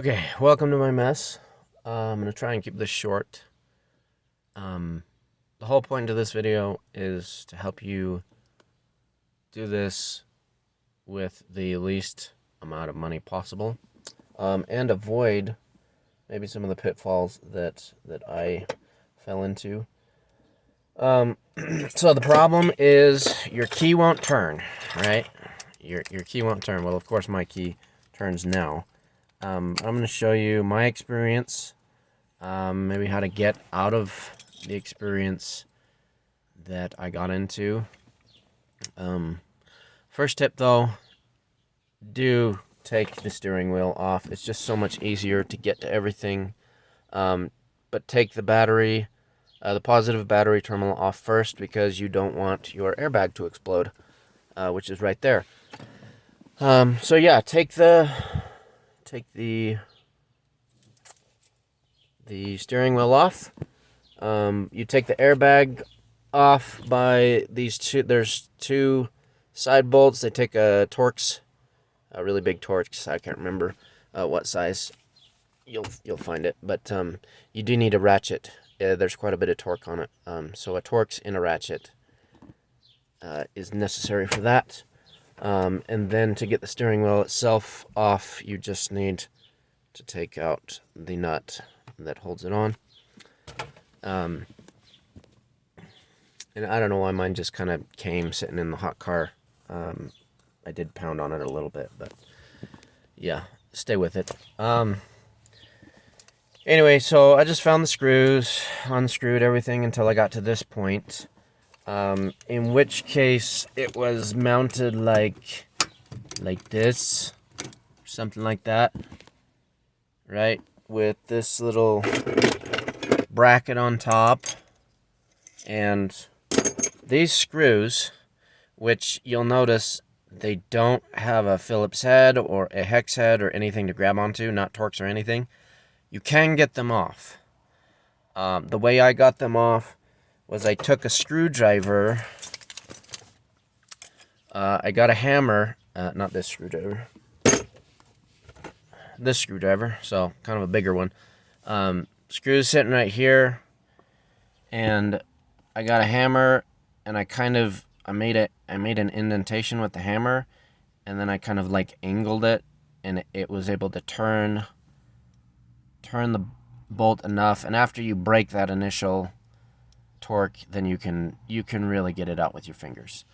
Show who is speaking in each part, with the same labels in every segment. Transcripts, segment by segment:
Speaker 1: Okay, welcome to my mess. I'm going to try and keep this short. The whole point of this video is to help you do this with the least amount of money possible, and avoid maybe some of the pitfalls that I fell into. So the problem is your key won't turn, right? Your key won't turn. Well, of course my key turns now. I'm going to show you my experience, maybe how to get out of the experience that I got into. First tip though, do take the steering wheel off. It's just so much easier to get to everything. But take the battery, the positive battery terminal off first, because you don't want your airbag to explode, which is right there. So yeah, take the steering wheel off. You take the airbag off by these two. There's two side bolts. They take a Torx, a really big Torx. I can't remember what size. You'll find it, but you do need a ratchet. There's quite a bit of torque on it. So a Torx and a ratchet is necessary for that. And then to get the steering wheel itself off, you just need to take out the nut that holds it on. And I don't know why mine just kind of came sitting in the hot car. I did pound on it a little bit, but yeah, stay with it. Anyway, so I just found the screws, unscrewed everything until I got to this point. In which case it was mounted like this, something like that, right? With this little bracket on top, and these screws, which you'll notice they don't have a Phillips head or a hex head or anything to grab onto, not Torx or anything. You can get them off. The way I got them off was I took a screwdriver. I got a hammer, not this screwdriver. This screwdriver, so kind of a bigger one. Screws sitting right here, and I got a hammer, and I made an indentation with the hammer, and then I kind of like angled it, and it was able to turn the bolt enough. And after you break that initial torque, then you can really get it out with your fingers.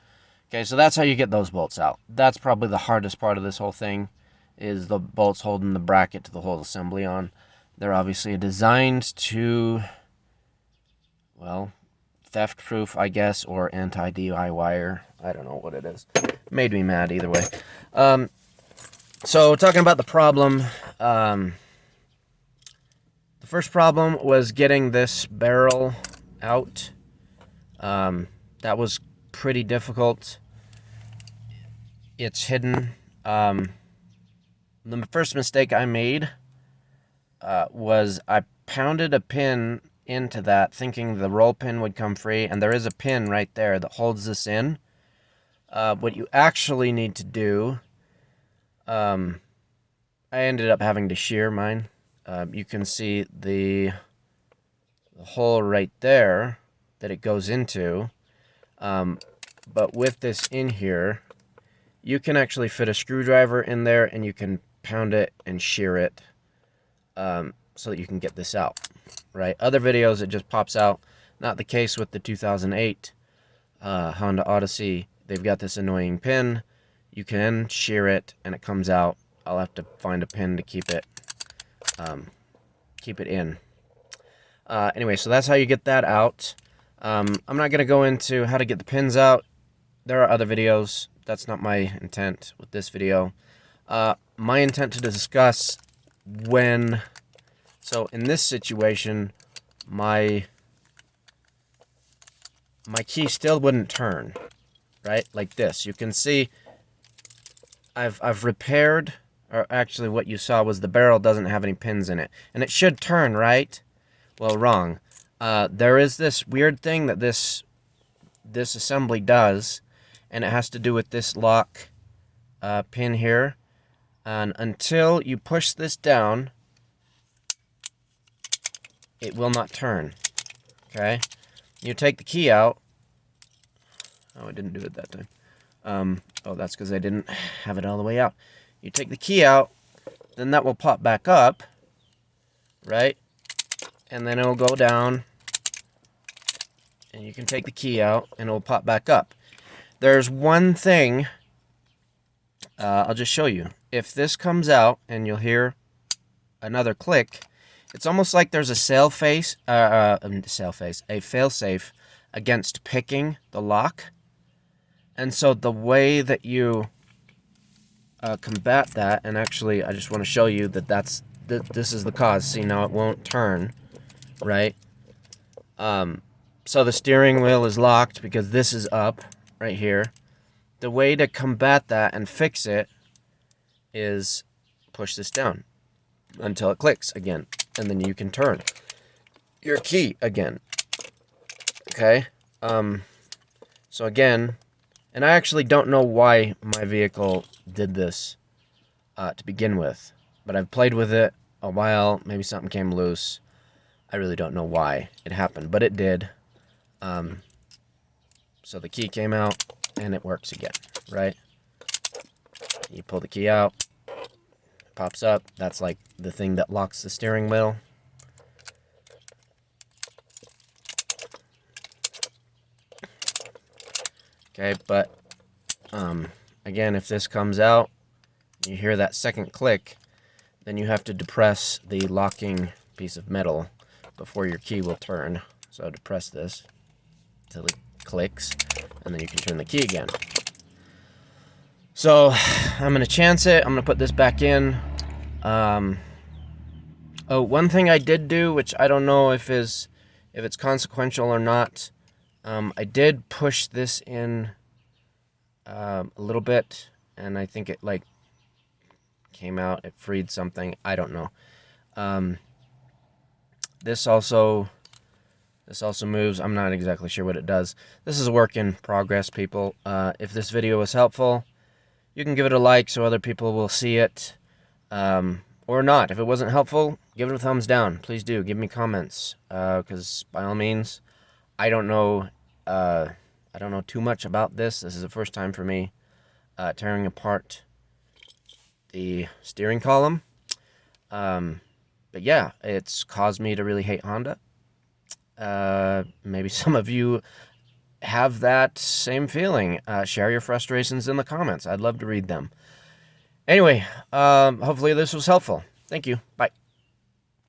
Speaker 1: Okay, so that's how you get those bolts out. That's probably the hardest part of this whole thing, is the bolts holding the bracket to the whole assembly on. They're obviously designed to, well, theft proof, I guess, or anti-DIY. I don't know what it is. Made me mad either way. So talking about the problem, the first problem was getting this barrel out. That was pretty difficult. It's hidden. The first mistake I made was I pounded a pin into that, thinking the roll pin would come free, and there is a pin right there that holds this in. What you actually need to do, I ended up having to shear mine. You can see the hole right there that it goes into, but with this in here, you can actually fit a screwdriver in there, and you can pound it and shear it, so that you can get this out, right? Other videos, it just pops out. Not the case with the 2008 Honda Odyssey. They've got this annoying pin. You can shear it, and it comes out. I'll have to find a pin to keep it in. Anyway, so that's how you get that out. I'm not going to go into how to get the pins out. There are other videos. That's not my intent with this video. My intent to discuss when... So in this situation, my key still wouldn't turn, right? Like this. You can see I've repaired, or actually what you saw was the barrel doesn't have any pins in it. And it should turn, right? Well, wrong. There is this weird thing that this assembly does, and it has to do with this lock pin here. And until you push this down, it will not turn. Okay? You take the key out. Oh, I didn't do it that time. Oh, that's because I didn't have it all the way out. You take the key out, then that will pop back up, right? And then it'll go down, and you can take the key out, and it'll pop back up. There's one thing, I'll just show you. If this comes out, and you'll hear another click, it's almost like there's a a fail-safe against picking the lock. And so the way that you combat that, and actually I just want to show you that this is the cause. See, now it won't turn, right? So the steering wheel is locked because this is up right here. The way to combat that and fix it is push this down until it clicks again, and then you can turn your key again. Okay? So again, and I actually don't know why my vehicle did this to begin with, but I've played with it a while. Maybe something came loose. I really don't know why it happened, but it did. So the key came out, and it works again, right? You pull the key out, pops up. That's like the thing that locks the steering wheel. Okay, but again, if this comes out, you hear that second click, then you have to depress the locking piece of metal before your key will turn. So depress this until it clicks, and then you can turn the key again. So I'm going to chance it. I'm going to put this back in. Oh, one thing I did do, which I don't know if it's consequential or not, I did push this in a little bit, and I think it like came out, it freed something. I don't know. This also moves. I'm not exactly sure what it does. This is a work in progress, people. If this video was helpful, you can give it a like so other people will see it, or not. If it wasn't helpful, give it a thumbs down. Please do. Give me comments, because by all means, I don't know too much about this. This is the first time for me tearing apart the steering column. But yeah, it's caused me to really hate Honda. Maybe some of you have that same feeling. Share your frustrations in the comments. I'd love to read them. Anyway, hopefully this was helpful. Thank you. Bye.